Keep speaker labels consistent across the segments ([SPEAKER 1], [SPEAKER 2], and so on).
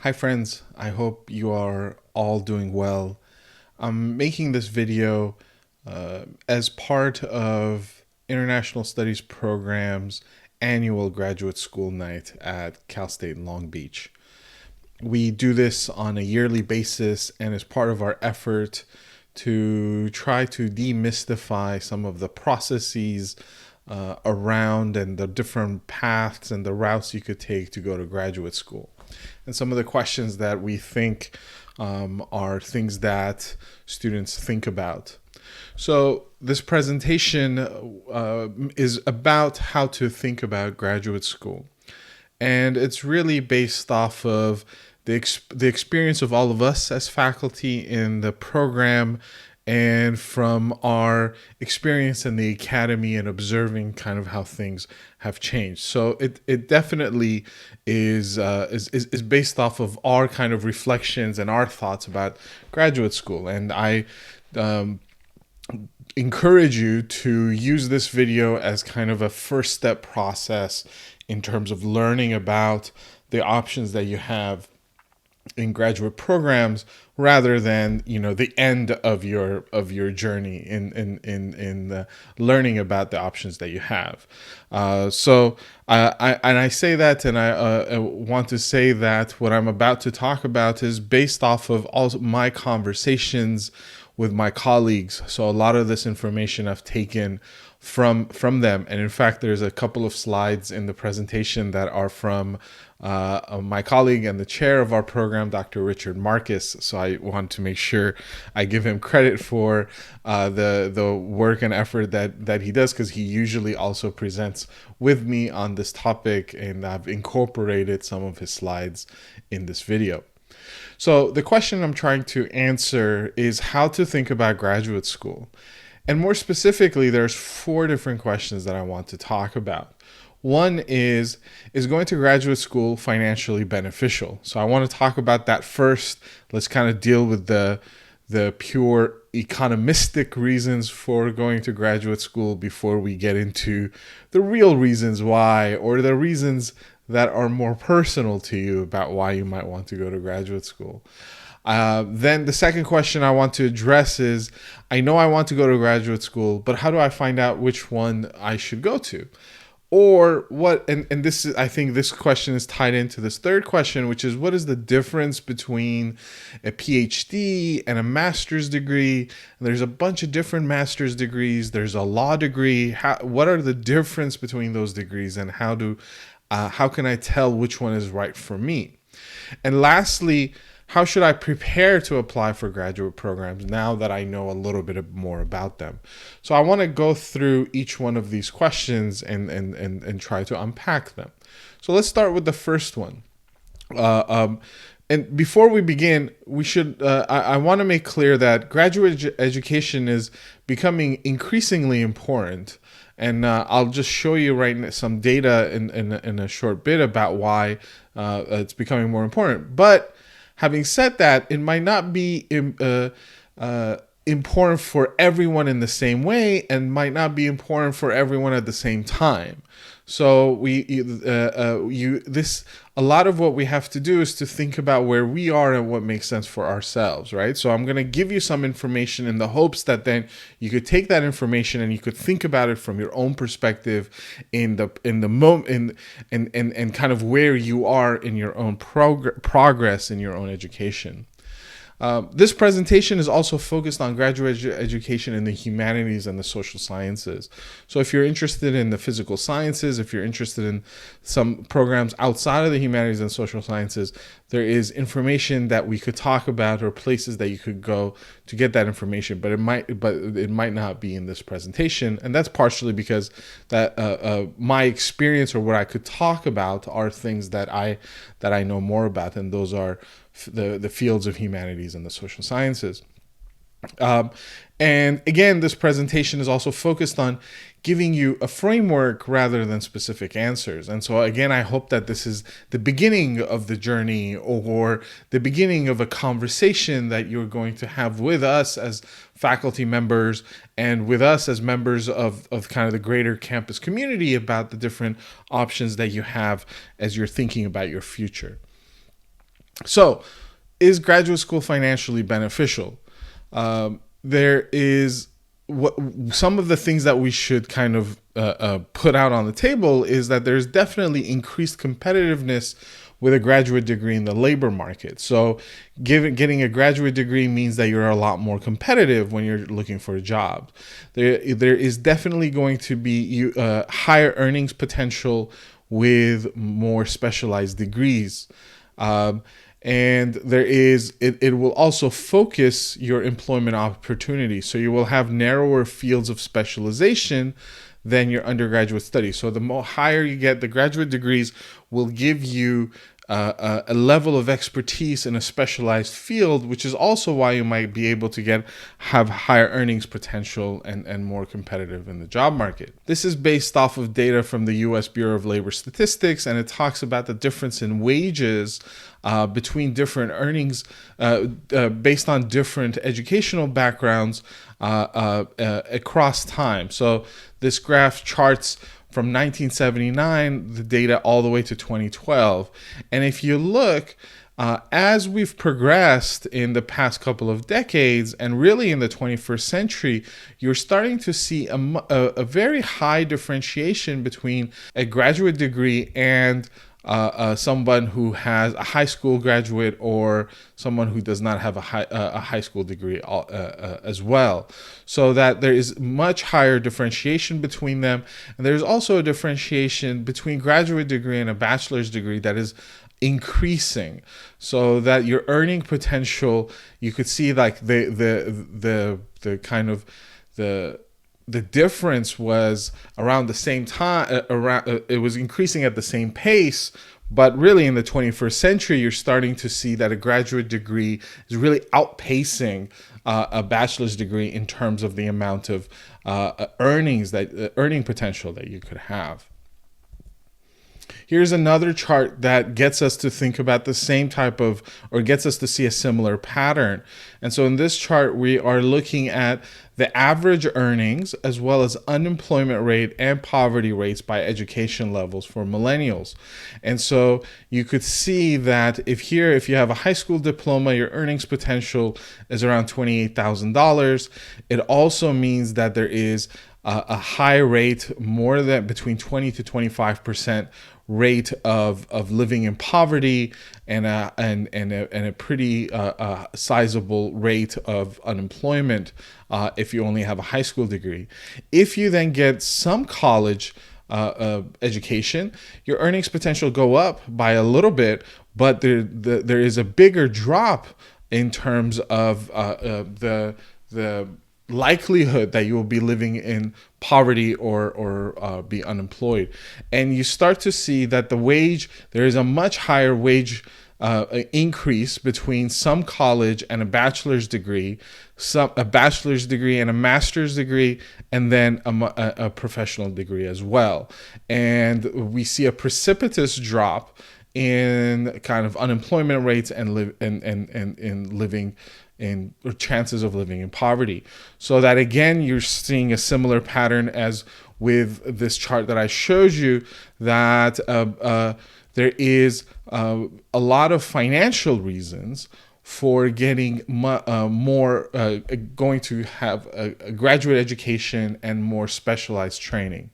[SPEAKER 1] Hi friends, I hope you are all doing well. I'm making this video as part of International Studies Program's annual graduate school night at Cal State Long Beach. We do this on a yearly basis and as part of our effort to try to demystify some of the processes around and the different paths and the routes you could take to go to graduate school. And some of the questions that we think are things that students think about. So this presentation is about how to think about graduate school. And it's really based off of the experience of all of us as faculty in the program and from our experience in the academy and observing kind of how things have changed. So it definitely is based off of our kind of reflections and our thoughts about graduate school. And I encourage you to use this video as kind of a first step process in terms of learning about the options that you have in graduate programs rather than the end of your journey in learning about the options that you have. So I say that, and I want to say that what I'm about to talk about is based off of all my conversations with my colleagues. So a lot of this information I've taken from them, and in fact there's a couple of slides in the presentation that are from my colleague and the chair of our program, Dr. Richard Marcus. So I want to make sure I give him credit for the work and effort that he does, because he usually also presents with me on this topic, and I've incorporated some of his slides in this video. So the question I'm trying to answer is how to think about graduate school. And more specifically, there's 4 different questions that I want to talk about. One is going to graduate school financially beneficial? So I want to talk about that first. Let's kind of deal with the pure economistic reasons for going to graduate school before we get into the real reasons why, or the reasons that are more personal to you about why you might want to go to graduate school. Then the second question I want to address is, I know I want to go to graduate school, but how do I find out which one I should go to? Or what, and this is, I think this question is tied into this third question, which is, what is the difference between a PhD and a master's degree? And there's a bunch of different master's degrees. There's a law degree. What are the difference between those degrees, and how can I tell which one is right for me? And lastly, how should I prepare to apply for graduate programs now that I know a little bit more about them? So I want to go through each one of these questions and try to unpack them. So let's start with the first one. And before we begin, we should I want to make clear that graduate education is becoming increasingly important. And I'll just show you right now some data in a short bit about why it's becoming more important. But having said that, it might not be important for everyone in the same way, and might not be important for everyone at the same time. So a lot of what we have to do is to think about where we are and what makes sense for ourselves, right? So I'm going to give you some information in the hopes that then you could take that information and you could think about it from your own perspective in the moment and kind of where you are in your own progress in your own education. This presentation is also focused on graduate education in the humanities and the social sciences. So if you're interested in the physical sciences, if you're interested in some programs outside of the humanities and social sciences, there is information that we could talk about, or places that you could go to get that information, but it might not be in this presentation. And that's partially because my experience, or what I could talk about, are things that I know more about, and those are the fields of humanities and the social sciences. And again, this presentation is also focused on giving you a framework rather than specific answers. And so again, I hope that this is the beginning of the journey, or the beginning of a conversation that you're going to have with us as faculty members, and with us as members of kind of the greater campus community, about the different options that you have as you're thinking about your future. So, is graduate school financially beneficial? There is what some of the things that we should kind of put out on the table is that there's definitely increased competitiveness with a graduate degree in the labor market. So getting a graduate degree means that you're a lot more competitive when you're looking for a job. There is definitely going to be higher earnings potential with more specialized degrees. And it will also focus your employment opportunities. So you will have narrower fields of specialization than your undergraduate studies. So the more higher you get, the graduate degrees will give you a level of expertise in a specialized field, which is also why you might be able to have higher earnings potential and more competitive in the job market. This is based off of data from the U.S. Bureau of Labor Statistics, and it talks about the difference in wages between different earnings based on different educational backgrounds across time. So this graph charts from 1979, the data all the way to 2012. And if you look, as we've progressed in the past couple of decades and really in the 21st century, you're starting to see a very high differentiation between a graduate degree and someone who has a high school graduate or someone who does not have a high school degree as well. So that there is much higher differentiation between them. And there's also a differentiation between graduate degree and a bachelor's degree that is increasing, so that your earning potential, you could see like the kind of the difference was around the same time, it was increasing at the same pace. But really in the 21st century, you're starting to see that a graduate degree is really outpacing a bachelor's degree in terms of the amount of earning potential that you could have. Here's another chart that gets us to think about the same type of, or gets us to see a similar pattern. And so in this chart, we are looking at the average earnings as well as unemployment rate and poverty rates by education levels for millennials. And so you could see that if you have a high school diploma, your earnings potential is around $28,000. It also means that there is a high rate, more than between 20 to 25% rate of living in poverty, and a pretty sizable rate of unemployment if you only have a high school degree. If you then get some college education, your earnings potential go up by a little bit, but there is a bigger drop in terms of the likelihood that you will be living in poverty or be unemployed. And you start to see that there is a much higher wage increase between some college and a bachelor's degree, a bachelor's degree and a master's degree, and then a professional degree as well. And we see a precipitous drop in kind of unemployment rates and living in, or chances of living in poverty. So that again, you're seeing a similar pattern as with this chart that I showed you, that there is a lot of financial reasons for getting going to have a graduate education and more specialized training.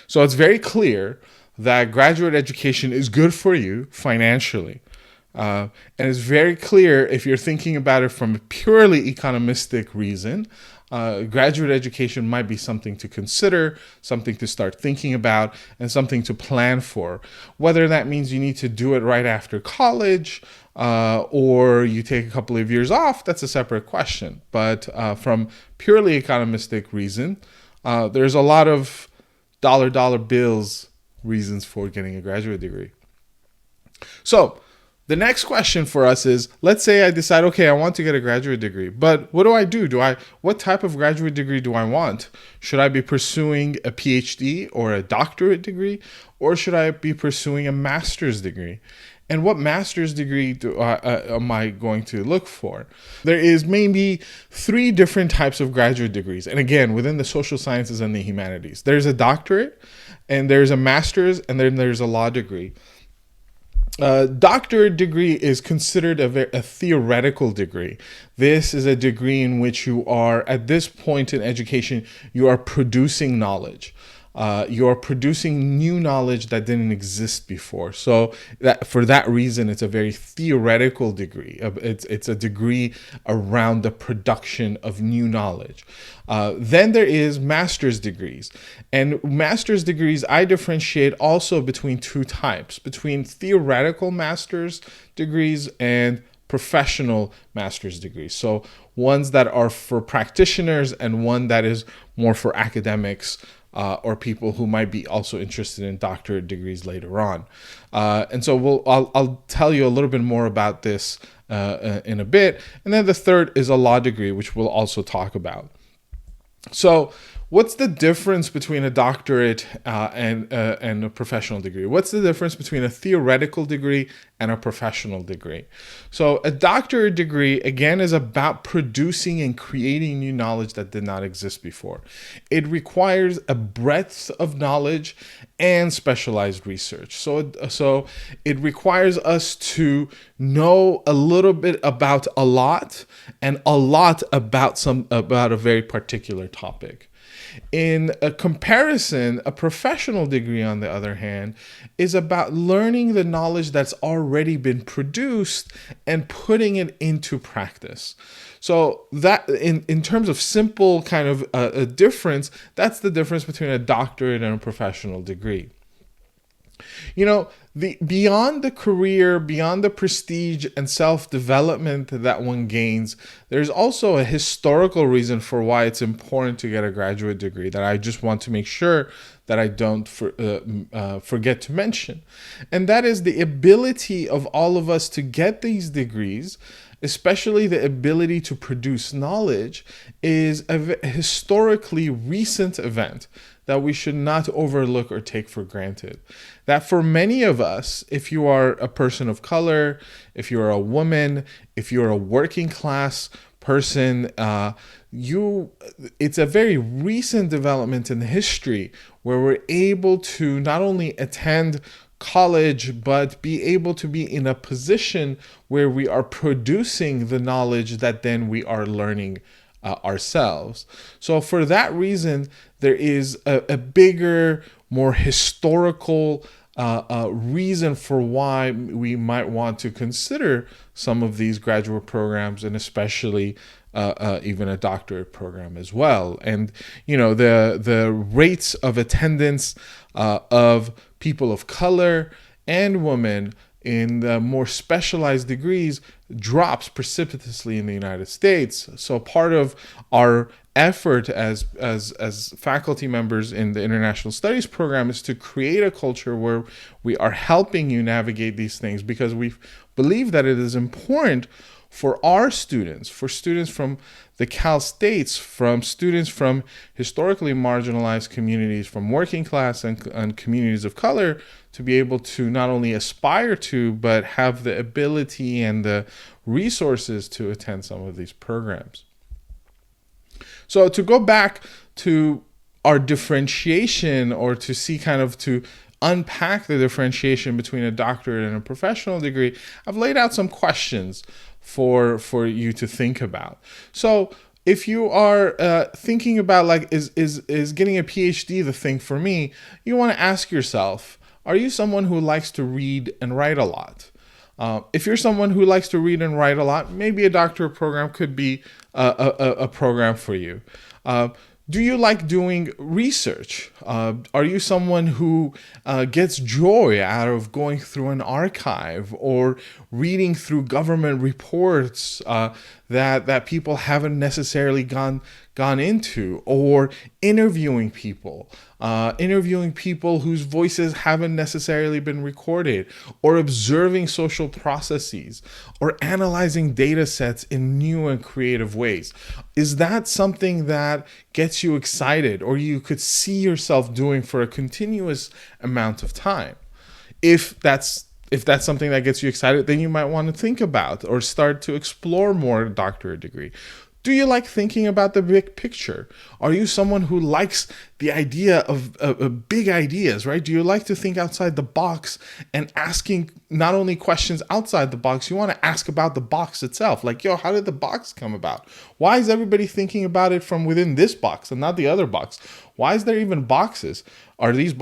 [SPEAKER 1] So it's very clear that graduate education is good for you financially. And it's very clear, if you're thinking about it from a purely economistic reason, graduate education might be something to consider, something to start thinking about, and something to plan for. Whether that means you need to do it right after college, or you take a couple of years off, that's a separate question. But from purely economistic reason, there's a lot of dollar bills reasons for getting a graduate degree. So the next question for us is, let's say I decide, okay, I want to get a graduate degree, but what do? What type of graduate degree do I want? Should I be pursuing a PhD or a doctorate degree, or should I be pursuing a master's degree? And what master's degree am I going to look for? There is maybe 3 different types of graduate degrees. And again, within the social sciences and the humanities, there's a doctorate, and there's a master's, and then there's a law degree. Doctorate degree is considered a theoretical degree. This is a degree in which you are, at this point in education, you are producing knowledge. You are producing new knowledge that didn't exist before. So that for that reason, it's a very theoretical degree. It's a degree around the production of new knowledge. Then there is master's degrees. And master's degrees, I differentiate also between two types, between theoretical master's degrees and professional master's degrees. So ones that are for practitioners and one that is more for academics, or people who might be also interested in doctorate degrees later on. And so I'll tell you a little bit more about this in a bit. And then the third is a law degree, which we'll also talk about. So what's the difference between a doctorate and a professional degree? What's the difference between a theoretical degree and a professional degree? So a doctorate degree, again, is about producing and creating new knowledge that did not exist before. It requires a breadth of knowledge and specialized research. So it requires us to know a little bit about a lot and a lot about a very particular topic. In a comparison, a professional degree, on the other hand, is about learning the knowledge that's already been produced and putting it into practice. So that, in terms of simple kind of a difference, that's the difference between a doctorate and a professional degree. You know, beyond the career, beyond the prestige and self-development that one gains, there's also a historical reason for why it's important to get a graduate degree that I just want to make sure that I don't forget to mention. And that is the ability of all of us to get these degrees, especially the ability to produce knowledge, is a historically recent event that we should not overlook or take for granted. That for many of us, if you are a person of color, if you're a woman, if you're a working class person, it's a very recent development in history where we're able to not only attend college, but be able to be in a position where we are producing the knowledge that then we are learning ourselves. So for that reason, there is a bigger, more historical reason for why we might want to consider some of these graduate programs, and especially even a doctorate program as well. And you know, the rates of attendance of people of color and women in the more specialized degrees drops precipitously in the United States. So part of our effort as faculty members in the International Studies program is to create a culture where we are helping you navigate these things, because we believe that it is important for our students, for students from the Cal States, from students from historically marginalized communities, from working class and communities of color, to be able to not only aspire to, but have the ability and the resources to attend some of these programs. So to go back to our differentiation, or to see kind of to unpack the differentiation between a doctorate and a professional degree, I've laid out some questions for you to think about. So if you are thinking about, like, is getting a PhD the thing for me, you want to ask yourself, are you someone who likes to read and write a lot? If you're someone who likes to read and write a lot, maybe a doctorate program could be a program for you. Do you like doing research? Are you someone who gets joy out of going through an archive or reading through government reports that people haven't necessarily gone into, or interviewing people whose voices haven't necessarily been recorded, or observing social processes, or analyzing data sets in new and creative ways? Is that something that gets you excited, or you could see yourself doing for a continuous amount of time? If that's something that gets you excited, then you might want to think about or start to explore more doctorate degree. Do you like thinking about the big picture? Are you someone who likes the idea of big ideas, right? Do you like to think outside the box and asking not only questions outside the box, you want to ask about the box itself. Like, yo, how did the box come about? Why is everybody thinking about it from within this box and not the other box? Why is there even boxes? Are these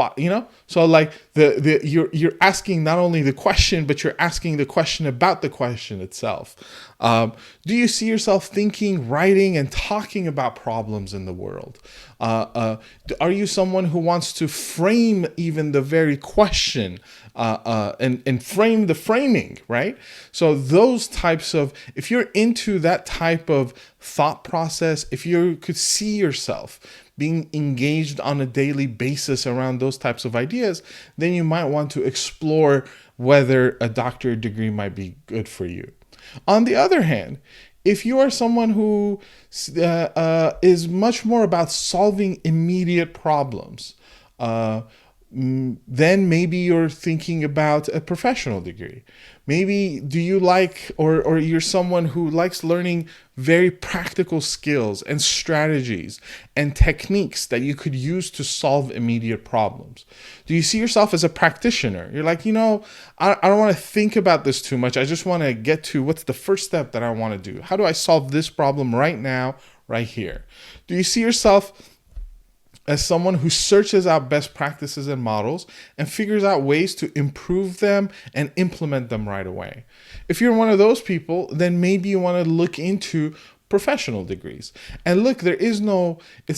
[SPEAKER 1] so like you're asking not only the question, but you're asking the question about the question itself. Do you see yourself thinking, writing, and talking about problems in the world? Are you someone who wants to frame even the very question and frame the framing, right? So those types of, if you're into that type of thought process, if you could see yourself being engaged on a daily basis around those types of ideas, then you might want to explore whether a doctorate degree might be good for you. On the other hand, if you are someone who is much more about solving immediate problems, then maybe you're thinking about a professional degree. Maybe do you like, or you're someone who likes learning very practical skills and strategies and techniques that you could use to solve immediate problems. Do you see yourself as a practitioner? You're like, I don't want to think about this too much. I just want to get to what's the first step that I want to do. How do I solve this problem right now, right here? Do you see yourself as someone who searches out best practices and models and figures out ways to improve them and implement them right away? If you're one of those people, then maybe you want to look into professional degrees. And look, it's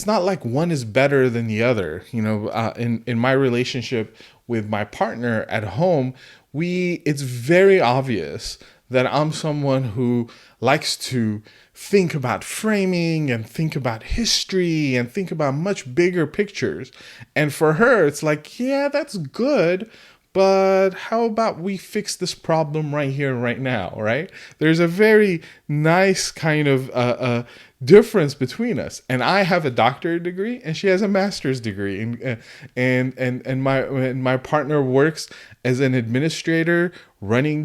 [SPEAKER 1] not like one is better than the other. In my relationship with my partner at home, it's very obvious that I'm someone who likes to think about framing and think about history and think about much bigger pictures. And for her, it's like, yeah, that's good, but how about we fix this problem right here, right now, right? There's a very nice kind of difference between us. And I have a doctorate degree and she has a master's degree. And my partner works as an administrator,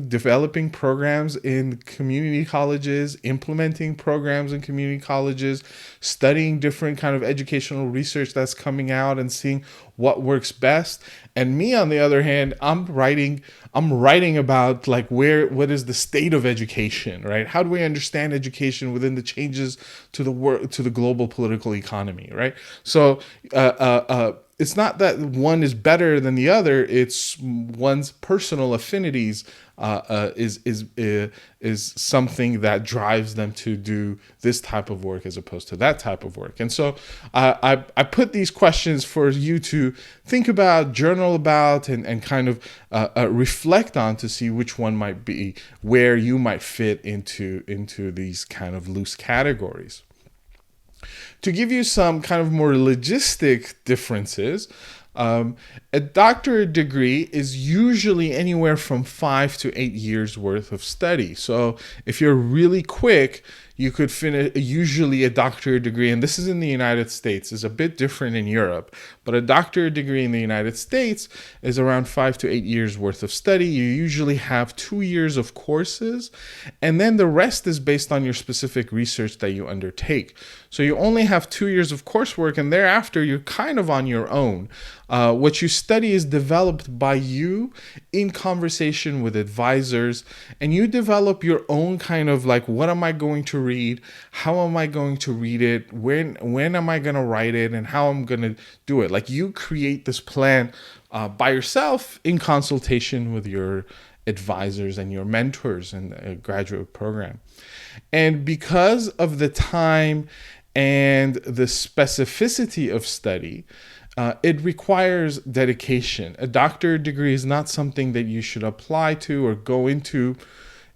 [SPEAKER 1] developing programs in community colleges, implementing programs in community colleges, studying different kind of educational research that's coming out and seeing what works best. And me, on the other hand, I'm writing about like what is the state of education, right? How do we understand education within the changes to the global political economy, right? So it's not that one is better than the other. It's one's personal affinities is something that drives them to do this type of work as opposed to that type of work. And so I put these questions for you to think about, journal about, and kind of reflect on to see which one might be where you might fit into these kind of loose categories. To give you some kind of more logistic differences, a doctorate degree is usually anywhere from 5 to 8 years worth of study. So if you're really quick, you could finish usually a doctorate degree, and this is in the United States. It's a bit different in Europe, but a doctorate degree in the United States is around 5 to 8 years worth of study. You usually have 2 years of courses, and then the rest is based on your specific research that you undertake. So you only have 2 years of coursework, and thereafter you're kind of on your own. What you study is developed by you in conversation with advisors, and you develop your own kind of like, what am I going to read? How am I going to read it? When am I going to write it? And how I'm going to do it? Like, you create this plan by yourself in consultation with your advisors and your mentors in a graduate program. And because of the time and the specificity of study, it requires dedication. A doctorate degree is not something that you should apply to or go into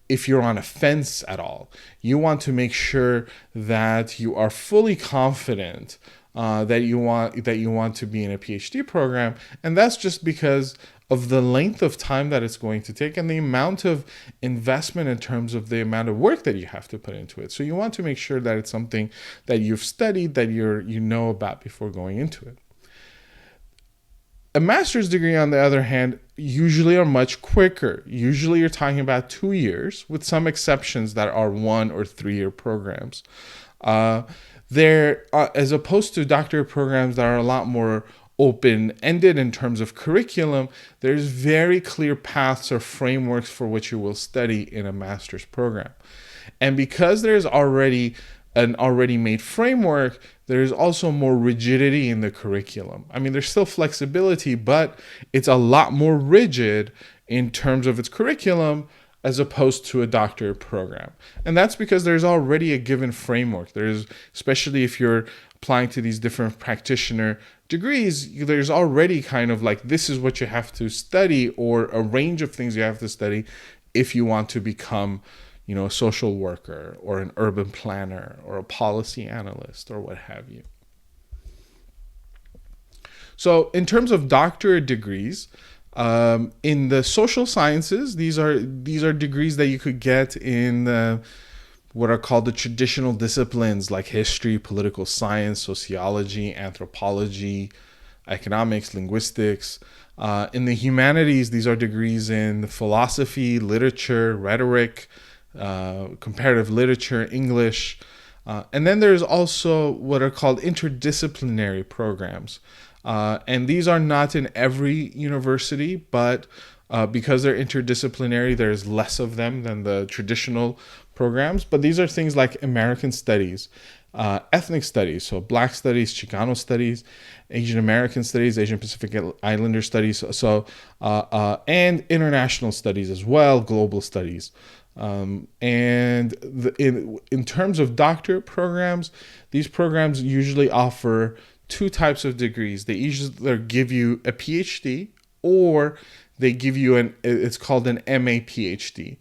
[SPEAKER 1] if you're on a fence at all. You want to make sure that you are fully confident that you want to be in a PhD program, and that's just because of the length of time that it's going to take and the amount of investment in terms of the amount of work that you have to put into it. So you want to make sure that it's something that you've studied, that you know about before going into it. A master's degree, on the other hand, usually are much quicker. Usually you're talking about 2 years, with some exceptions that are 1 or 3 year programs. As opposed to doctorate programs that are a lot more open-ended in terms of curriculum, there's very clear paths or frameworks for what you will study in a master's program. And because there's already an already made framework, there's also more rigidity in the curriculum. I mean, there's still flexibility, but it's a lot more rigid in terms of its curriculum as opposed to a doctorate program. And that's because there's already a given framework. There's, especially if you're applying to these different practitioner degrees, there's already kind of like, this is what you have to study, or a range of things you have to study if you want to become, a social worker or an urban planner or a policy analyst or what have you. So in terms of doctorate degrees, in the social sciences, these are degrees that you could get in what are called the traditional disciplines like history, political science, sociology, anthropology, economics, linguistics. In the humanities, these are degrees in philosophy, literature, rhetoric, comparative literature, English. And then there's also what are called interdisciplinary programs. And these are not in every university, but because they're interdisciplinary, there's less of them than the traditional programs. But these are things like American studies, ethnic studies, so Black studies, Chicano studies, Asian American studies, Asian Pacific Islander studies, and international studies as well, global studies. In terms of doctorate programs, these programs usually offer two types of degrees. They either give you a PhD, or they give you it's called an MA PhD.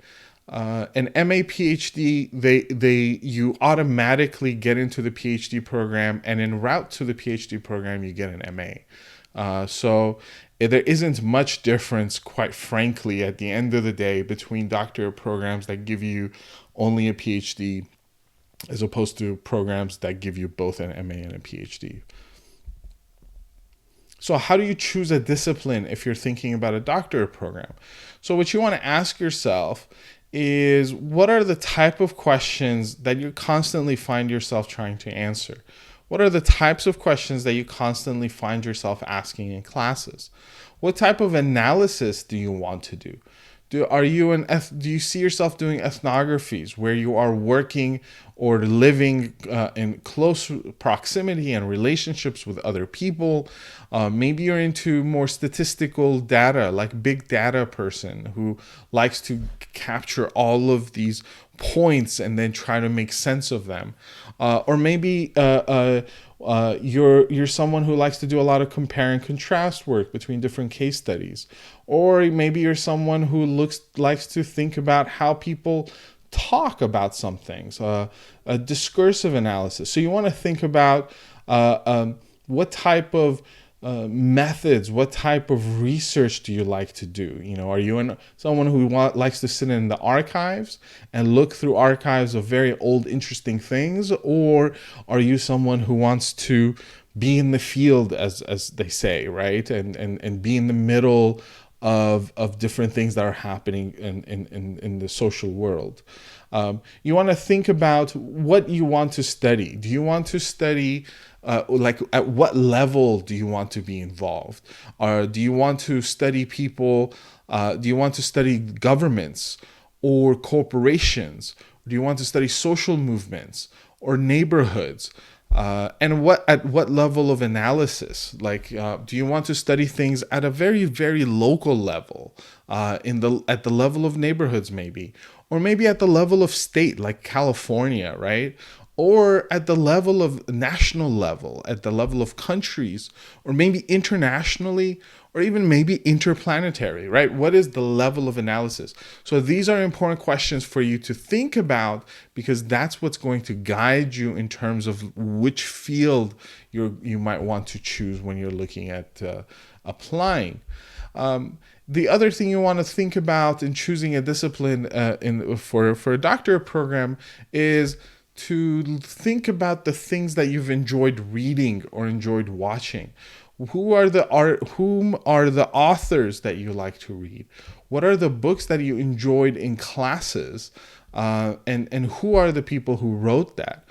[SPEAKER 1] An MA PhD, you automatically get into the PhD program, and en route to the PhD program, you get an MA. So there isn't much difference, quite frankly, at the end of the day, between doctorate programs that give you only a PhD as opposed to programs that give you both an MA and a PhD. So how do you choose a discipline if you're thinking about a doctorate program? So what you want to ask yourself is, what are the type of questions that you constantly find yourself trying to answer? What are the types of questions that you constantly find yourself asking in classes? What type of analysis do you want to do? Do you see yourself doing ethnographies where you are working or living in close proximity and relationships with other people? Maybe you're into more statistical data, like big data person who likes to capture all of these points and then try to make sense of them. Or maybe you're someone who likes to do a lot of compare and contrast work between different case studies. Or maybe you're someone who likes to think about how people talk about some things, a discursive analysis. So you want to think about what type of methods, what type of research do you like to do? Are you someone who likes to sit in the archives and look through archives of very old, interesting things? Or are you someone who wants to be in the field, as they say, right? And be in the middle of different things that are happening in the social world. You want to think about what you want to study. Do you want to study at what level do you want to be involved? Or do you want to study people? Do you want to study governments or corporations? Or do you want to study social movements or neighborhoods? And at what level of analysis? Do you want to study things at a very, very local level, at the level of neighborhoods maybe, or maybe at the level of state, like California, right? Or at the level of national level, at the level of countries, or maybe internationally, or even maybe interplanetary, right? What is the level of analysis? So these are important questions for you to think about, because that's what's going to guide you in terms of which field you might want to choose when you're looking at applying. The other thing you want to think about in choosing a discipline for a doctorate program is to think about the things that you've enjoyed reading or enjoyed watching. Whom are the authors that you like to read? What are the books that you enjoyed in classes? And who are the people who wrote that?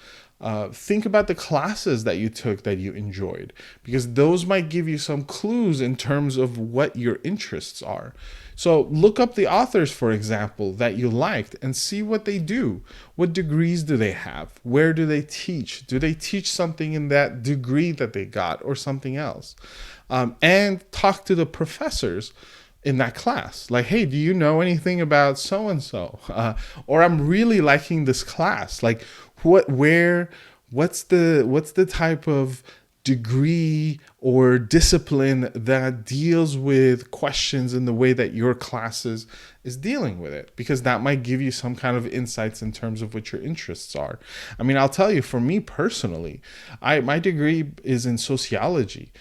[SPEAKER 1] Think about the classes that you took that you enjoyed, because those might give you some clues in terms of what your interests are. So look up the authors, for example, that you liked and see what they do. What degrees do they have? Where do they teach? Do they teach something in that degree that they got or something else? And talk to the professors in that class. Like, hey, do you know anything about so and so? Or I'm really liking this class. Like, what's the type of degree or discipline that deals with questions in the way that your classes is dealing with it, because that might give you some kind of insights in terms of what your interests are. I mean, I'll tell you, for me personally, my degree is in sociology,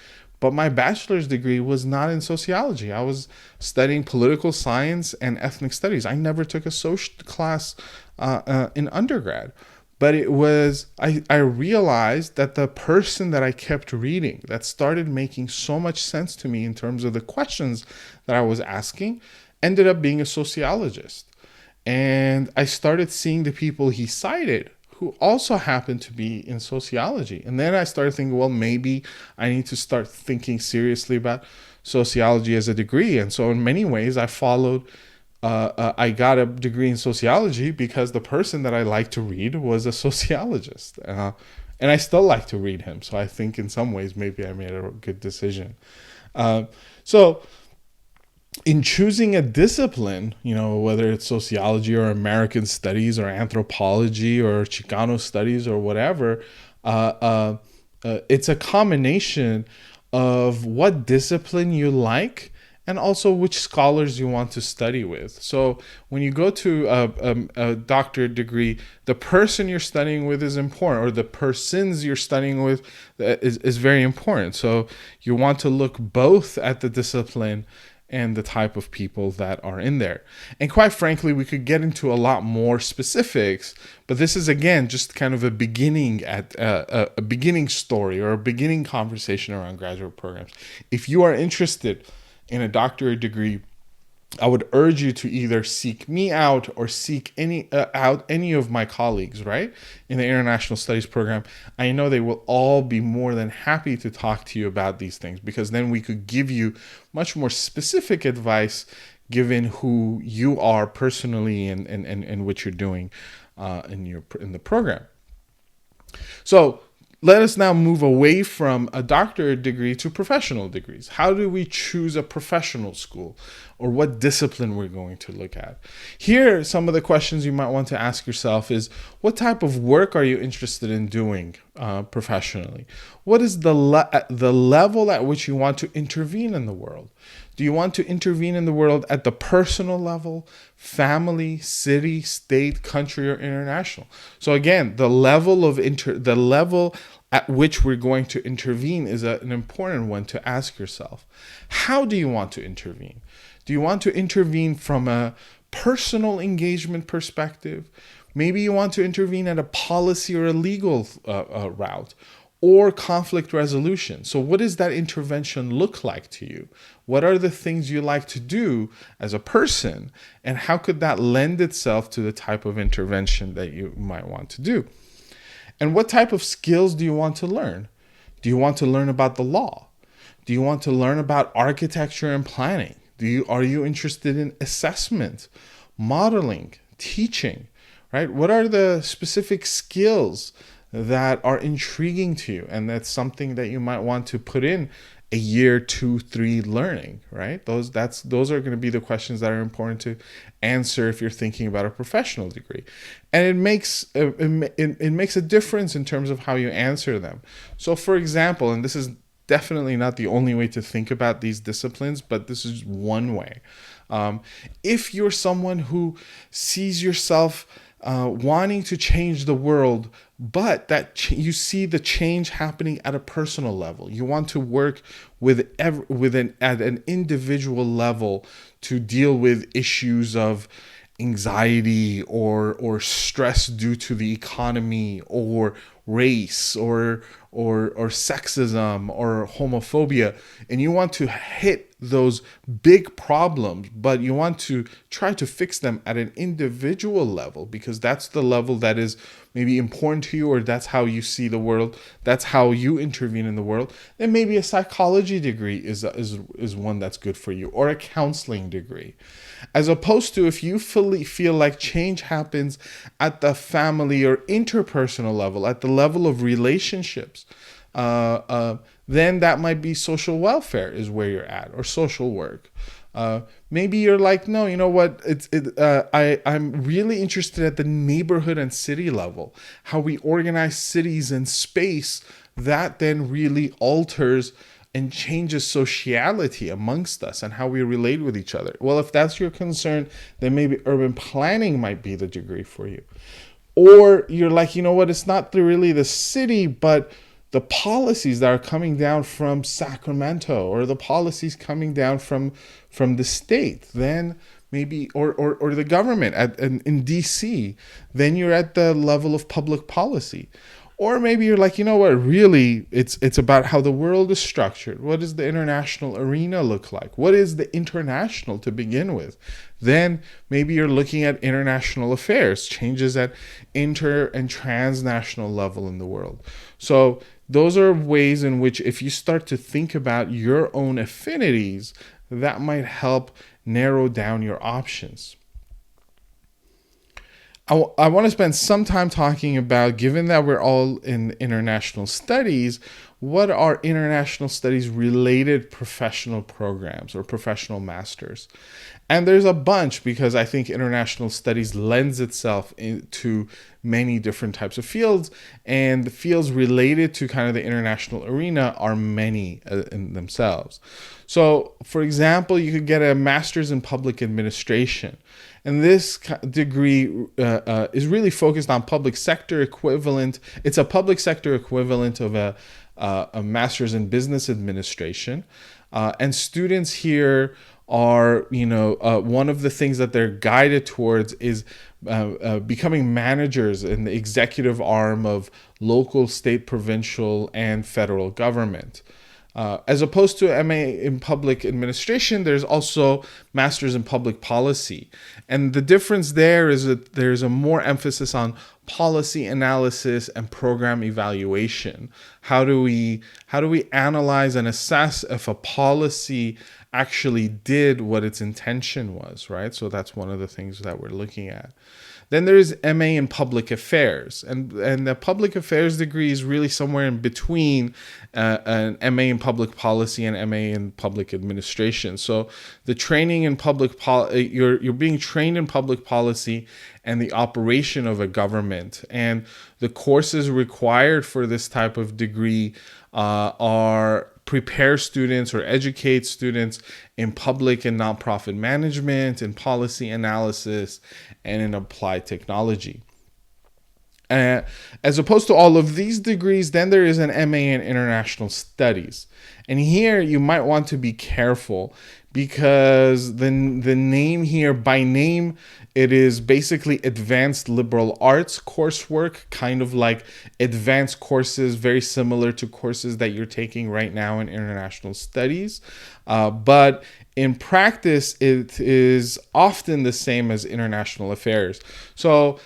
[SPEAKER 1] but my bachelor's degree was not in sociology. I was studying political science and ethnic studies. I never took a social class in undergrad. But it was, I realized that the person that I kept reading, that started making so much sense to me in terms of the questions that I was asking, ended up being a sociologist. And I started seeing the people he cited who also happened to be in sociology. And then I started thinking, well, maybe I need to start thinking seriously about sociology as a degree. And so in many ways, I followed I got a degree in sociology because the person that I liked to read was a sociologist. And I still like to read him. So I think in some ways, maybe I made a good decision. So in choosing a discipline, whether it's sociology or American studies or anthropology or Chicano studies or whatever, it's a combination of what discipline you like and also which scholars you want to study with. So when you go to a doctorate degree, the person you're studying with is important, or the persons you're studying with is very important. So you want to look both at the discipline and the type of people that are in there. And quite frankly, we could get into a lot more specifics, but this is, again, just kind of a beginning at a beginning story or a beginning conversation around graduate programs. If you are interested in a doctorate degree, I would urge you to either seek me out or seek any of my colleagues, right, in the International Studies program. I know they will all be more than happy to talk to you about these things, because then we could give you much more specific advice given who you are personally and what you're doing in the program. So let us now move away from a doctorate degree to professional degrees. How do we choose a professional school, or what discipline we're going to look at? Here, some of the questions you might want to ask yourself is, what type of work are you interested in doing professionally? What is the level at which you want to intervene in the world? Do you want to intervene in the world at the personal level, family, city, state, country, or international? So again, the level at which we're going to intervene is an important one to ask yourself. How do you want to intervene? Do you want to intervene from a personal engagement perspective? Maybe you want to intervene at a policy or a legal route, or conflict resolution. So what does that intervention look like to you? What are the things you like to do as a person? And how could that lend itself to the type of intervention that you might want to do? And what type of skills do you want to learn? Do you want to learn about the law? Do you want to learn about architecture and planning? Are you interested in assessment, modeling, teaching, right? What are the specific skills that are intriguing to you, and that's something that you might want to put in a year, 2, 3 learning, right? Those are going to be the questions that are important to answer if you're thinking about a professional degree, and it makes a difference in terms of how you answer them. So, for example, and this is definitely not the only way to think about these disciplines, but this is one way. If you're someone who sees yourself wanting to change the world, but that you see the change happening at a personal level, you want to work at an individual level to deal with issues of anxiety or stress due to the economy or race or sexism or homophobia, and you want to hit those big problems, but you want to try to fix them at an individual level because that's the level that is maybe important to you, or that's how you see the world, that's how you intervene in the world, then maybe a psychology degree is one that's good for you, or a counseling degree. As opposed to if you fully feel like change happens at the family or interpersonal level, at the level of relationships, then that might be social welfare is where you're at, or social work. Maybe you're like, no, you know what? I'm really interested at the neighborhood and city level, how we organize cities and space that then really alters and changes sociality amongst us and how we relate with each other. Well, if that's your concern, then maybe urban planning might be the degree for you. Or you're like, you know what? It's not really the city, but the policies that are coming down from Sacramento, or the policies coming down from the state, then maybe, or the government in DC, then you're at the level of public policy. Or maybe you're like, you know what, really, it's about how the world is structured. What does the international arena look like? What is the international to begin with? Then maybe you're looking at international affairs, changes at inter and transnational level in the world. So those are ways in which, if you start to think about your own affinities, that might help narrow down your options. I want to spend some time talking about, given that we're all in international studies, what are international studies related professional programs or professional masters? And there's a bunch, because I think international studies lends itself to many different types of fields, and the fields related to kind of the international arena are many in themselves. So, for example, you could get a master's in public administration. And this degree is really focused on public sector equivalent. It's a public sector equivalent of a master's in business administration. And students here are, one of the things that they're guided towards is becoming managers in the executive arm of local, state, provincial, and federal government. As opposed to MA in public administration, there's also masters in public policy. And the difference there is that there's a more emphasis on policy analysis and program evaluation. How do we analyze and assess if a policy actually did what its intention was, right? So that's one of the things that we're looking at. Then there's MA in public affairs, and the public affairs degree is really somewhere in between an MA in public policy and MA in public administration. So the training in you're being trained in public policy and the operation of a government, and the courses required for this type of degree are prepare students or educate students in public and nonprofit management, in policy analysis, and in applied technology. As opposed to all of these degrees, then there is an MA in international studies. And here you might want to be careful, because the name here, by name, it is basically advanced liberal arts coursework, kind of like advanced courses, very similar to courses that you're taking right now in international studies. But in practice, it is often the same as international affairs. So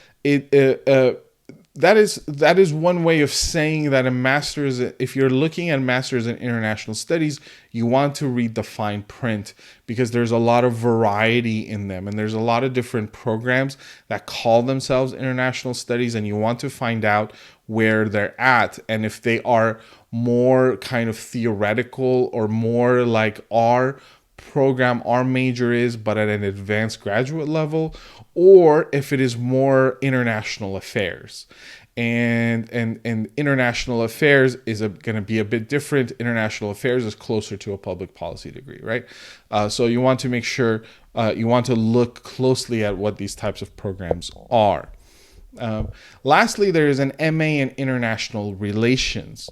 [SPEAKER 1] that is one way of saying that a master's, if you're looking at master's in international studies, you want to read the fine print, because there's a lot of variety in them, and there's a lot of different programs that call themselves international studies, and you want to find out where they're at, and if they are more kind of theoretical or more like our program, our major is, but at an advanced graduate level, or if it is more international affairs. And international affairs is going to be a bit different. International affairs is closer to a public policy degree, right? So you want to make sure, you want to look closely at what these types of programs are. Lastly, there is an MA in international relations.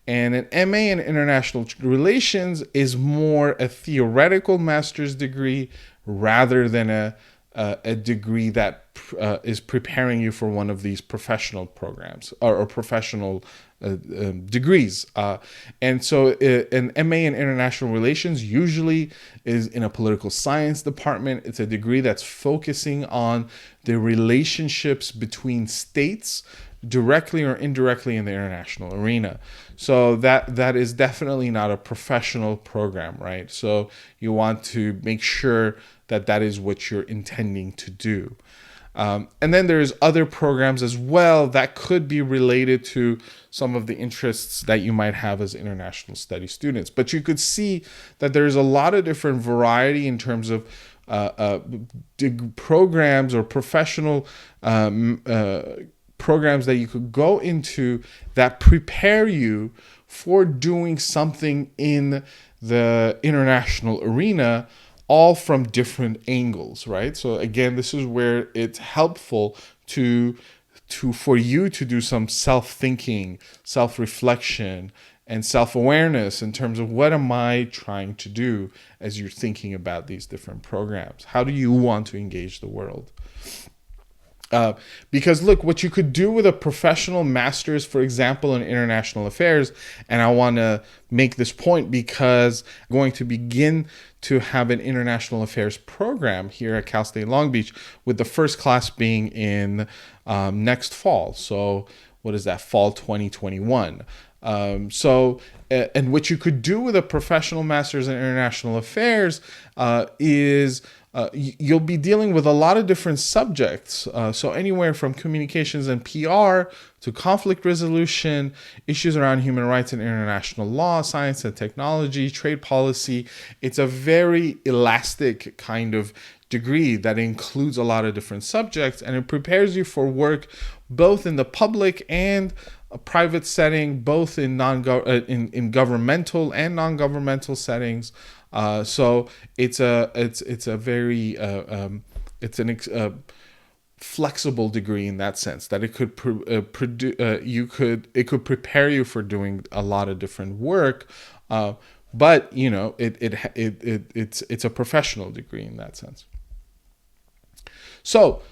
[SPEAKER 1] And an MA in international relations is more a theoretical master's degree rather than a a degree that is preparing you for one of these professional programs or professional degrees. And so an MA in International Relations usually is in a political science department. It's a degree that's focusing on the relationships between states, directly or indirectly, in the international arena. So that is definitely not a professional program, right? So you want to make sure that that is what you're intending to do. And then there's other programs as well that could be related to some of the interests that you might have as international studies students. But you could see that there's a lot of different variety in terms of programs or professional programs that you could go into that prepare you for doing something in the international arena, all from different angles, right? So again, this is where it's helpful for you to do some self-thinking, self-reflection, and self-awareness in terms of what am I trying to do as you're thinking about these different programs. How do you want to engage the world? Because look, what you could do with a professional master's, for example, in international affairs, and I want to make this point because I'm going to begin to have an international affairs program here at Cal State Long Beach, with the first class being in next fall. So what is that? Fall 2021. And what you could do with a professional master's in international affairs is you'll be dealing with a lot of different subjects. So anywhere from communications and PR to conflict resolution, issues around human rights and international law, science and technology, trade policy. It's a very elastic kind of degree that includes a lot of different subjects, and it prepares you for work both in the public and a private setting, both in governmental and non-governmental settings. So it's a very flexible degree in that sense, that it could prepare you for doing a lot of different work, but it's a professional degree in that sense. So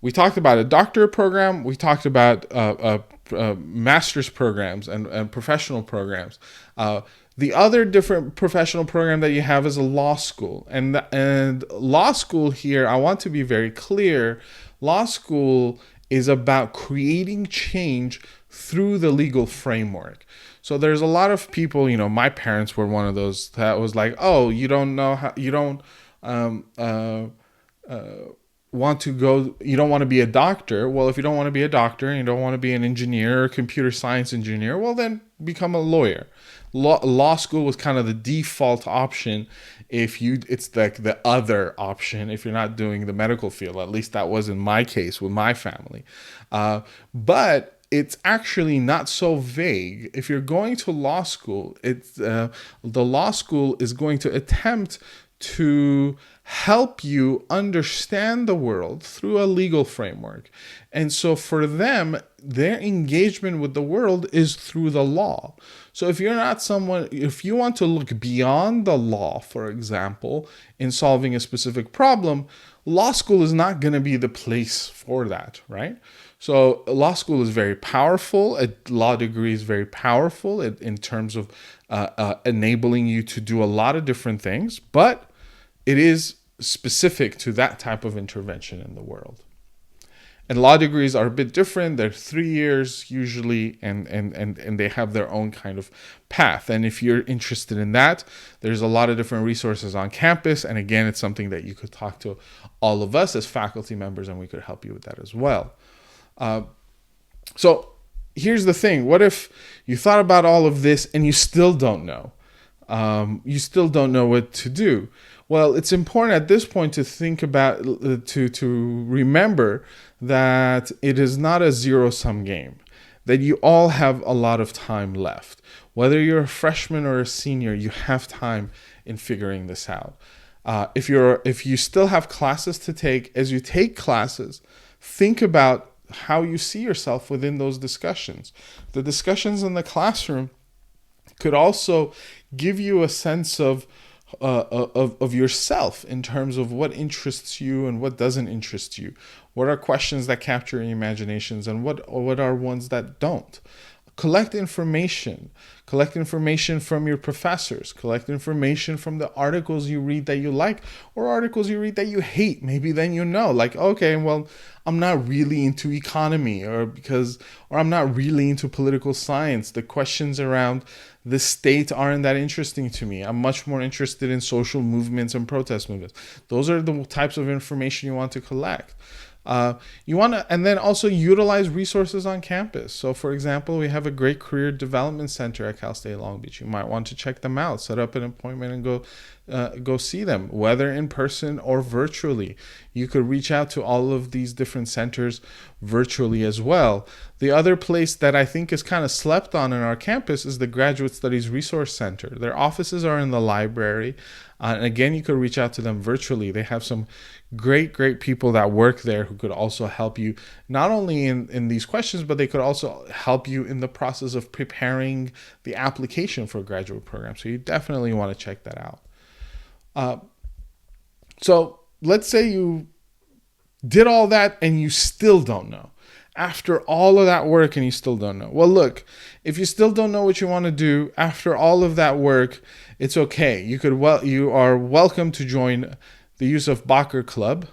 [SPEAKER 1] we talked about a doctorate program. We talked about master's programs and professional programs. The other different professional program that you have is a law school. And law school here, I want to be very clear, law school is about creating change through the legal framework. So there's a lot of people, my parents were one of those that was like, oh, you don't know how, you don't want to be a doctor. Well, if you don't want to be a doctor and you don't want to be an engineer or a computer science engineer, well, then become a lawyer. Law school was kind of the default option it's like the other option if you're not doing the medical field. At least that was in my case with my family. But it's actually not so vague. If you're going to law school, the law school is going to attempt to help you understand the world through a legal framework. And so for them, their engagement with the world is through the law. So if you want to look beyond the law, for example, in solving a specific problem, law school is not going to be the place for that, right? So law school is very powerful. A law degree is very powerful in terms of enabling you to do a lot of different things, but it is specific to that type of intervention in the world. And law degrees are a bit different. They're 3 years usually, and they have their own kind of path. And if you're interested in that, there's a lot of different resources on campus. And again, it's something that you could talk to all of us as faculty members, and we could help you with that as well. So here's the thing. What if you thought about all of this and you still don't know? You still don't know what to do. Well, it's important at this point to think about, to remember that it is not a zero-sum game, that you all have a lot of time left. Whether you're a freshman or a senior, you have time in figuring this out. If you still have classes to take, as you take classes, think about how you see yourself within those discussions. The discussions in the classroom could also give you a sense of of yourself in terms of what interests you and what doesn't interest you. What are questions that capture your imaginations and what are ones that don't? Collect information. Collect information from your professors. Collect information from the articles you read that you like or articles you read that you hate. Maybe then you know, like, okay, well, I'm not really into economy or I'm not really into political science. The questions around the state aren't that interesting to me. I'm much more interested in social movements and protest movements. Those are the types of information you want to collect. You want to, and then also utilize resources on campus. So, for example, we have a great career development center at Cal State Long Beach. You might want to check them out, set up an appointment, and go see them, whether in person or virtually. You could reach out to all of these different centers virtually as well. The other place that I think is kind of slept on in our campus is the Graduate Studies Resource Center. Their offices are in the library. And again, you could reach out to them virtually. They have some great people that work there who could also help you not only in these questions, but they could also help you in the process of preparing the application for a graduate program. So you definitely want to check that out. So let's say you did all that and you still don't know. After all of that work and you still don't know. Well, look, if you still don't know what you want to do after all of that work, it's okay. You are welcome to join the Yusuf Baker Club.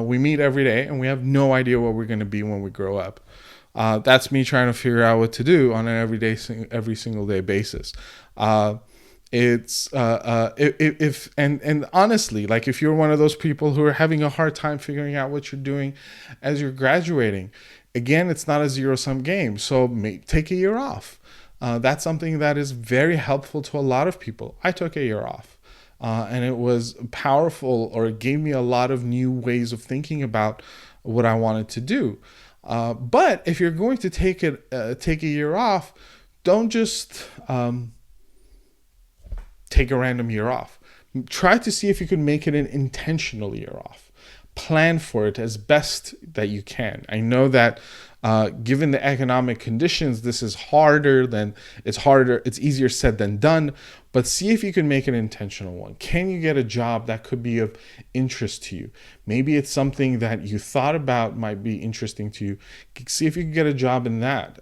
[SPEAKER 1] We meet every day and we have no idea what we're going to be when we grow up. That's me trying to figure out what to do on an every single day basis. It's honestly, like if you're one of those people who are having a hard time figuring out what you're doing as you're graduating, again, it's not a zero-sum game. So take a year off. That's something that is very helpful to a lot of people. I took a year off. And it was powerful, or it gave me a lot of new ways of thinking about what I wanted to do. But if you're going to take a year off, don't just take a random year off. Try to see if you can make it an intentional year off. Plan for it as best that you can. I know that given the economic conditions, this is it's easier said than done, but see if you can make an intentional one. Can you get a job that could be of interest to you? Maybe it's something that you thought about might be interesting to you. See if you can get a job in that.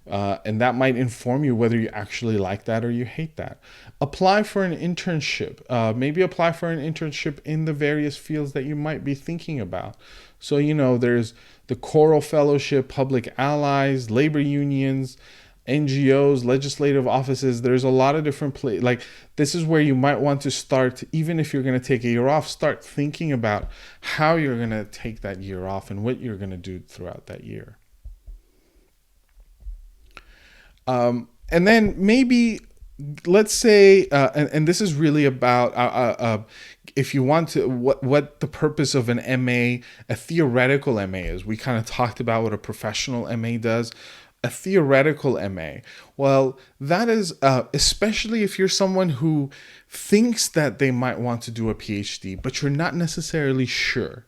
[SPEAKER 1] And that might inform you whether you actually like that or you hate that. Apply for an internship. Maybe apply for an internship in the various fields that you might be thinking about. So, there's the Choral Fellowship, Public Allies, labor unions, NGOs, legislative offices. There's a lot of different places. Like, this is where you might want to start, even if you're going to take a year off, start thinking about how you're going to take that year off and what you're going to do throughout that year. And then maybe, let's say, and this is really about if you want to, what the purpose of an MA, a theoretical MA is. We kind of talked about what a professional MA does. A theoretical MA, well, that is especially if you're someone who thinks that they might want to do a PhD, but you're not necessarily sure.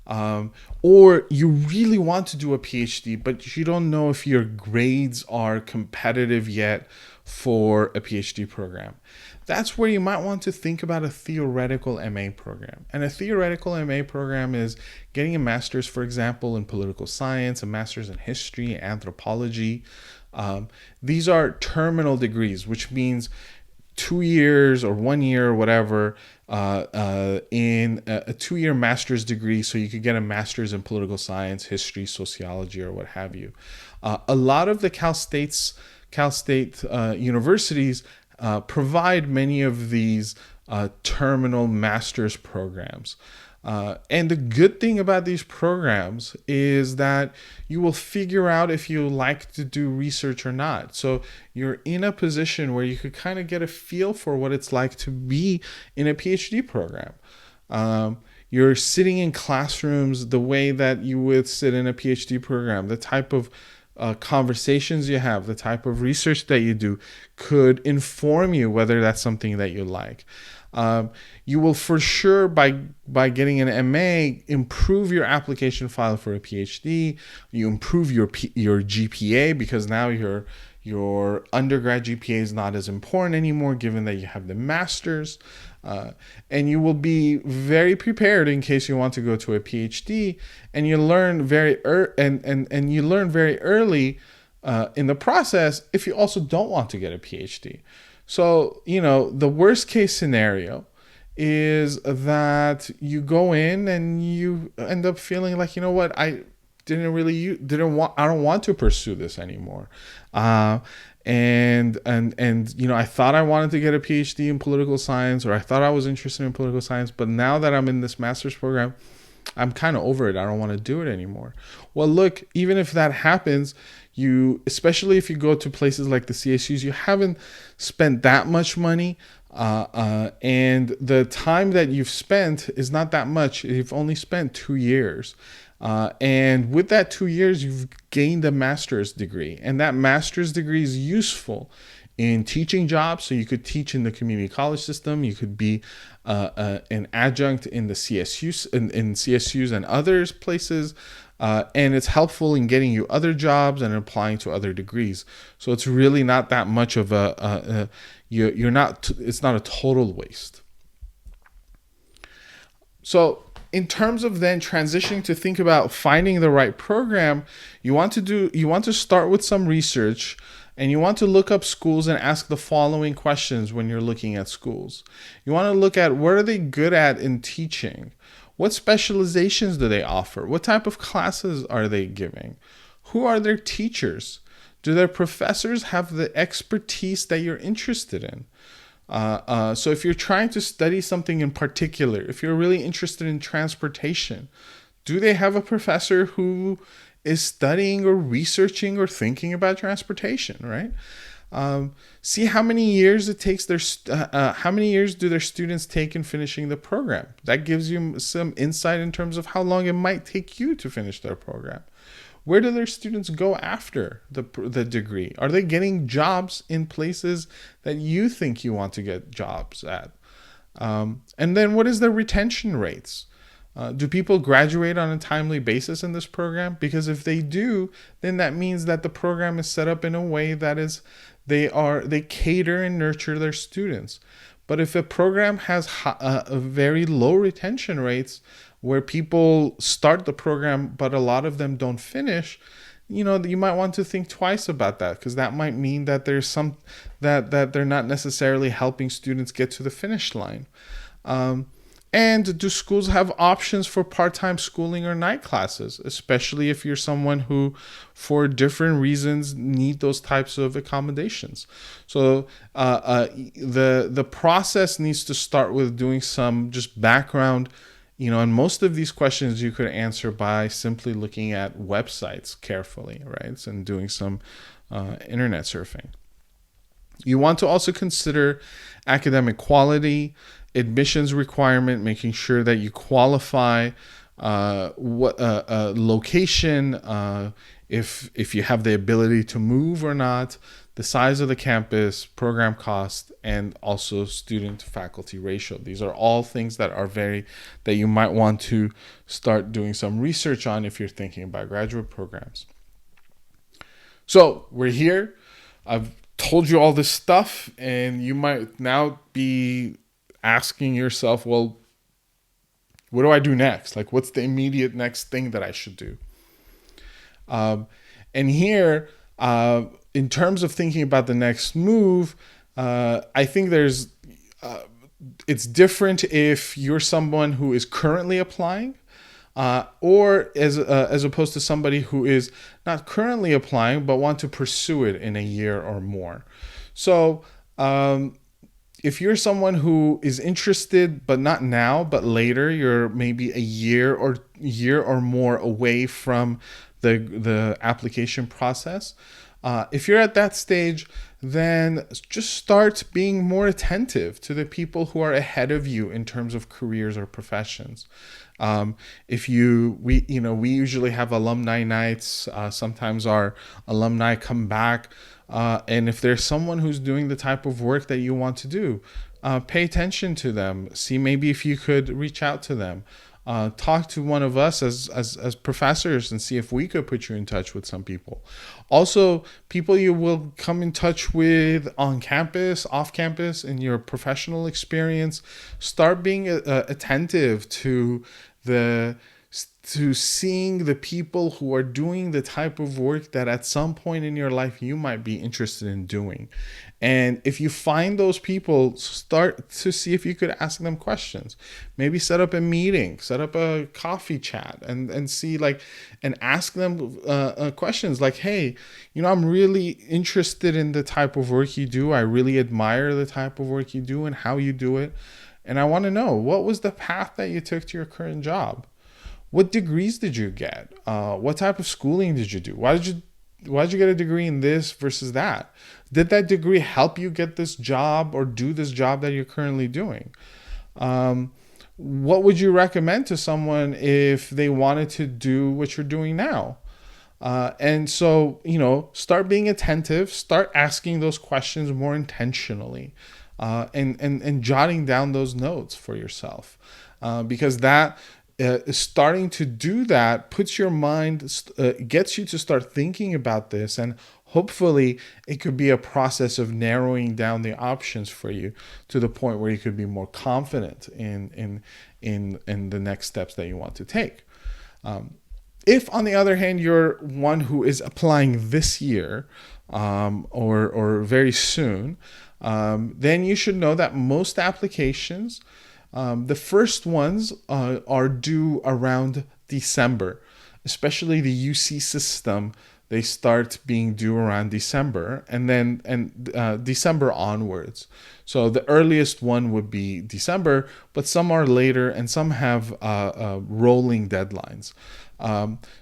[SPEAKER 1] Or you really want to do a PhD, but you don't know if your grades are competitive yet for a PhD program. That's where you might want to think about a theoretical MA program. And a theoretical MA program is getting a master's, for example, in political science, a master's in history, anthropology. These are terminal degrees, which means 2 years or 1 year or whatever in a 2-year master's degree, so you could get a master's in political science, history, sociology, or what have you. A lot of the Cal State universities provide many of these terminal master's programs. And the good thing about these programs is that you will figure out if you like to do research or not. So you're in a position where you could kind of get a feel for what it's like to be in a PhD program. You're sitting in classrooms the way that you would sit in a PhD program. The type of conversations you have, the type of research that you do could inform you whether that's something that you like. You will for sure, by getting an MA, improve your application file for a PhD. You improve your GPA, because now your undergrad GPA is not as important anymore, given that you have the master's. And you will be very prepared in case you want to go to a PhD, and you learn and you learn very early in the process if you also don't want to get a PhD. So, the worst case scenario is that you go in and you end up feeling like, what, I don't want to pursue this anymore. And I thought I wanted to get a PhD in political science, or I thought I was interested in political science, but now that I'm in this master's program, I'm kind of over it. I don't want to do it anymore. Well, look, even if that happens, especially if you go to places like the CSUs, you haven't spent that much money, and the time that you've spent is not that much. You've only spent 2 years. And with that 2 years, you've gained a master's degree. And that master's degree is useful in teaching jobs. So you could teach in the community college system. You could be an adjunct in the CSUs, in CSUs and other places. And it's helpful in getting you other jobs and applying to other degrees. So it's really not that much of it's not a total waste. So in terms of then transitioning to think about finding the right program, you want to start with some research, and you want to look up schools and ask the following questions when you're looking at schools. You want to look at, what are they good at in teaching? What specializations do they offer? What type of classes are they giving? Who are their teachers? Do their professors have the expertise that you're interested in? So if you're trying to study something in particular, if you're really interested in transportation, do they have a professor who is studying or researching or thinking about transportation, right? See how many years it takes how many years do their students take in finishing the program? That gives you some insight in terms of how long it might take you to finish their program. Where do their students go after the degree? Are they getting jobs in places that you think you want to get jobs at? And then what is their retention rates? Do people graduate on a timely basis in this program? Because if they do, then that means that the program is set up in a way that they cater and nurture their students. But if a program has a very low retention rates, where people start the program but a lot of them don't finish, you might want to think twice about that, because that might mean that there's that they're not necessarily helping students get to the finish line. And do schools have options for part-time schooling or night classes, especially if you're someone who, for different reasons, need those types of accommodations? So the process needs to start with doing some just background. And most of these questions you could answer by simply looking at websites carefully, right? And doing some internet surfing. You want to also consider academic quality, admissions requirement, making sure that you qualify, location, if you have the ability to move or not, the size of the campus, program cost, and also student-to-faculty ratio. These are all things that you might want to start doing some research on if you're thinking about graduate programs. So we're here. I've told you all this stuff, and you might now be asking yourself, well, what do I do next? Like, what's the immediate next thing that I should do? And here, in terms of thinking about the next move, I think it's different if you're someone who is currently applying, or as opposed to somebody who is not currently applying but want to pursue it in a year or more. So if you're someone who is interested, but not now, but later, you're maybe a year or more away from the application process. If you're at that stage, then just start being more attentive to the people who are ahead of you in terms of careers or professions. We usually have alumni nights. Sometimes our alumni come back. And if there's someone who's doing the type of work that you want to do, pay attention to them. See maybe if you could reach out to them. talk to one of us as professors and see if we could put you in touch with some people. Also, people you will come in touch with on campus, off campus, in your professional experience. Start being attentive to seeing the people who are doing the type of work that at some point in your life you might be interested in doing. And if you find those people, start to see if you could ask them questions. Maybe set up a meeting, set up a coffee chat, and see and ask them questions like, hey, I'm really interested in the type of work you do. I really admire the type of work you do and how you do it. And I want to know, what was the path that you took to your current job? What degrees did you get? What type of schooling did you do? Why did you get a degree in this versus that? Did that degree help you get this job or do this job that you're currently doing? What would you recommend to someone if they wanted to do what you're doing now? And so, start being attentive, start asking those questions more intentionally, and jotting down those notes for yourself, because that starting to do that puts your mind, gets you to start thinking about this, and hopefully it could be a process of narrowing down the options for you to the point where you could be more confident in the next steps that you want to take. If, on the other hand, you're one who is applying this year or very soon, then you should know that most applications, the first ones are due around December, especially the UC system. They start being due around December, and December onwards. So the earliest one would be December, but some are later and some have rolling deadlines.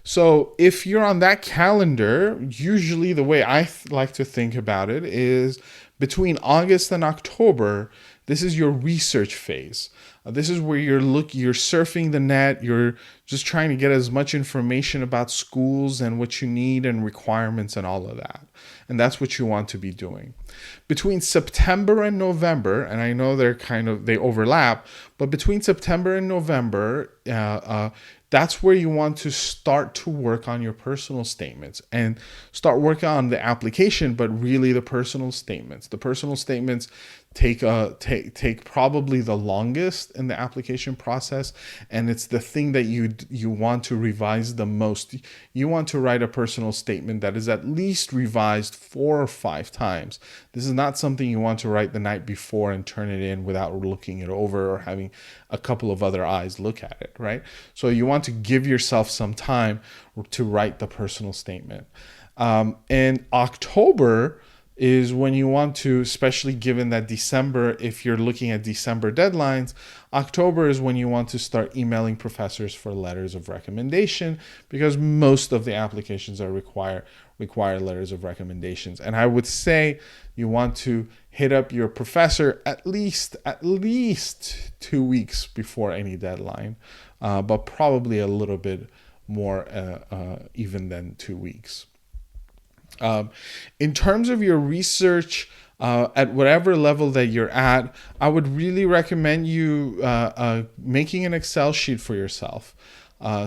[SPEAKER 1] So if you're on that calendar, usually the way I like to think about it is between August and October, this is your research phase. This is where you're surfing the net. You're just trying to get as much information about schools and what you need and requirements and all of that. And that's what you want to be doing. Between September and November, and I know they overlap, but between September and November, that's where you want to start to work on your personal statements and start working on the application, but really the personal statements. The personal statements take probably the longest in the application process, and it's the thing that you want to revise the most. You want to write a personal statement that is at least revised 4 or 5 times. This is not something you want to write the night before and turn it in without looking it over or having a couple of other eyes look at it, right? So you want to give yourself some time to write the personal statement. And October is when you want to, especially given that December, if you're looking at December deadlines, October is when you want to start emailing professors for letters of recommendation, because most of the applications require letters of recommendations. And I would say you want to hit up your professor at least 2 weeks before any deadline, but probably a little bit more even than 2 weeks. In terms of your research, at whatever level that you're at, I would really recommend you making an Excel sheet for yourself.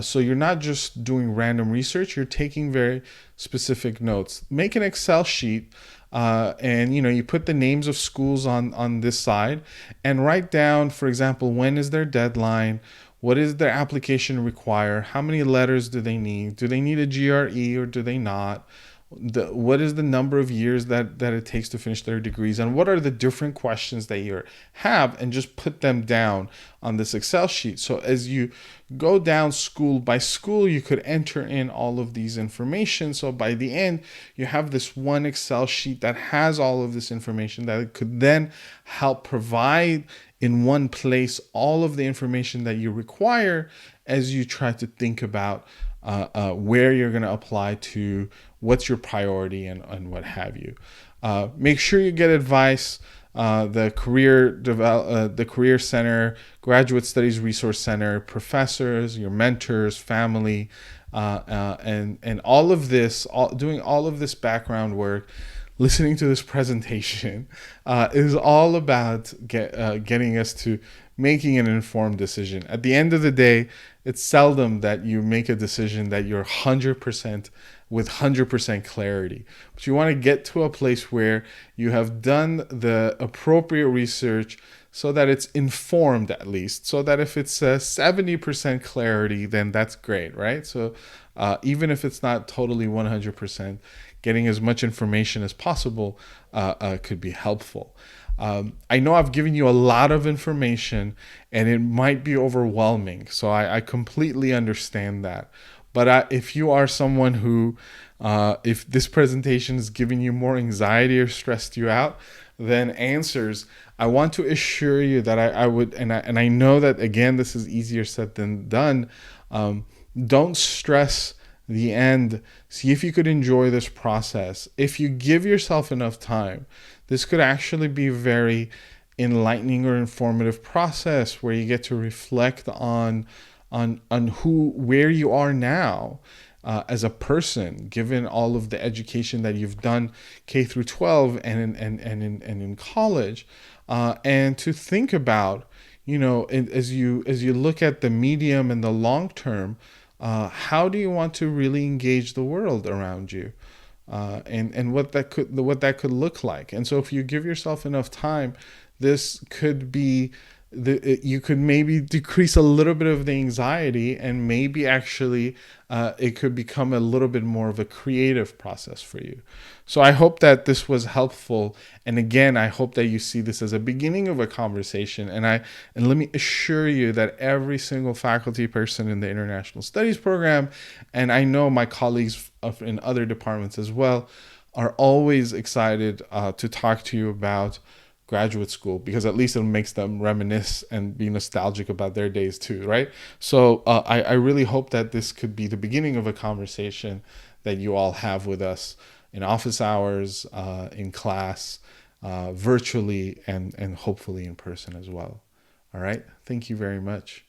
[SPEAKER 1] So you're not just doing random research, you're taking very specific notes. Make an Excel sheet, and you put the names of schools on this side, and write down, for example, when is their deadline, what is their application require, how many letters do they need a GRE or do they not? What is the number of years that it takes to finish their degrees, and what are the different questions that you have, and just put them down on this Excel sheet. So as you go down school by school, you could enter in all of these information. So by the end, you have this one Excel sheet that has all of this information that could then help provide in one place all of the information that you require as you try to think about where you're going to apply to, what's your priority, and what have you. Make sure you get advice. The Career Center, Graduate Studies Resource Center, professors, your mentors, family, and all of this, doing all of this background work listening to this presentation is all about getting us to making an informed decision. At the end of the day, it's seldom that you make a decision that you're 100% with 100% clarity. But you want to get to a place where you have done the appropriate research so that it's informed, at least, so that if it's 70% clarity, then that's great, right? So even if it's not totally 100%, getting as much information as possible could be helpful. I know I've given you a lot of information and it might be overwhelming, so I completely understand that. But if you are someone who, if this presentation is giving you more anxiety or stressed you out than answers, I want to assure you that I would, and I know that, again, this is easier said than done. Don't stress the end. See if you could enjoy this process. If you give yourself enough time, this could actually be very enlightening or informative process where you get to reflect on where you are now as a person, given all of the education that you've done K through 12 and in college, and to think about, as you look at the medium and the long term, how do you want to really engage the world around you, and what that could look like. And so if you give yourself enough time, this could be you could maybe decrease a little bit of the anxiety, and maybe actually it could become a little bit more of a creative process for you. So I hope that this was helpful. And again, I hope that you see this as a beginning of a conversation. And let me assure you that every single faculty person in the International Studies program, and I know my colleagues in other departments as well, are always excited to talk to you about graduate school, because at least it makes them reminisce and be nostalgic about their days too, right? So I really hope that this could be the beginning of a conversation that you all have with us in office hours, in class, virtually, and hopefully in person as well. All right. Thank you very much.